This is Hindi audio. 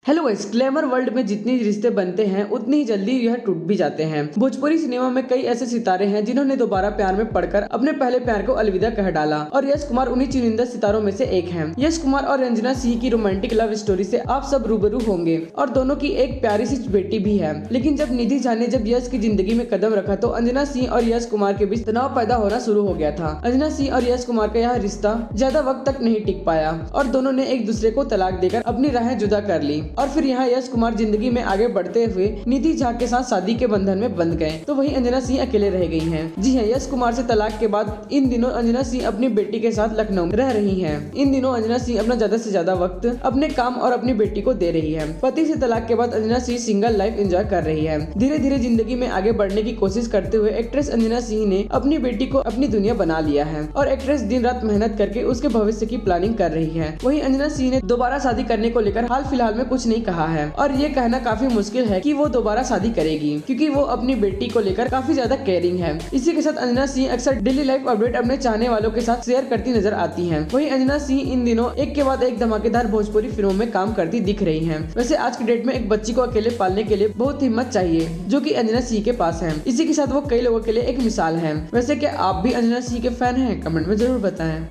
हेलो गाइस, ग्लैमर वर्ल्ड में जितने रिश्ते बनते हैं उतनी ही जल्दी यह टूट भी जाते हैं। भोजपुरी सिनेमा में कई ऐसे सितारे हैं जिन्होंने दोबारा प्यार में पड़कर अपने पहले प्यार को अलविदा कह डाला और यश कुमार उन्हीं चुनिंदा सितारों में से एक हैं। यश कुमार और रंजना सिंह की रोमांटिक लव स्टोरी से आप सब रूबरू होंगे और दोनों की एक प्यारी सी बेटी भी है। लेकिन जब निधि झा ने जब यश की जिंदगी में कदम रखा तो अंजना सिंह और यश कुमार के बीच तनाव पैदा होना शुरू हो गया था। अंजना सिंह और यश कुमार का यह रिश्ता ज्यादा वक्त तक नहीं टिक पाया और दोनों ने एक दूसरे को तलाक देकर अपनी राहें जुदा कर ली और फिर यहाँ यश कुमार जिंदगी में आगे बढ़ते हुए निधि झा के साथ शादी के बंधन में बंध गए तो वहीं अंजना सिंह अकेले रह गई हैं। जी हाँ, यश कुमार से तलाक के बाद इन दिनों अंजना सिंह अपनी बेटी के साथ लखनऊ में रह रही हैं। इन दिनों अंजना सिंह अपना ज्यादा से ज्यादा वक्त अपने काम और अपनी बेटी को दे रही है। पति से तलाक के बाद Anjana Singh single life enjoy कर रही है। धीरे धीरे जिंदगी में आगे बढ़ने की कोशिश करते हुए एक्ट्रेस अंजना सिंह ने अपनी बेटी को अपनी दुनिया बना लिया है और एक्ट्रेस दिन रात मेहनत करके उसके भविष्य की प्लानिंग कर रही है। वहीं अंजना सिंह ने दोबारा शादी करने को लेकर हाल फिलहाल में कुछ नहीं कहा है और ये कहना काफी मुश्किल है कि वो दोबारा शादी करेगी क्योंकि वो अपनी बेटी को लेकर काफी ज्यादा केयरिंग है। इसी के साथ अंजना सिंह अक्सर डेली लाइफ अपडेट अपने चाहने वालों के साथ शेयर करती नजर आती हैं। वहीं अंजना सिंह इन दिनों एक के बाद एक धमाकेदार भोजपुरी फिल्मों में काम करती दिख रही हैं। वैसे आज की डेट में एक बच्ची को अकेले पालने के लिए बहुत हिम्मत चाहिए जो कि अंजना सिंह के पास है। इसी के साथ वो कई लोगों के लिए एक मिसाल है। वैसे क्या आप भी अंजना सिंह के फैन हैं? कमेंट में जरूर बताएं।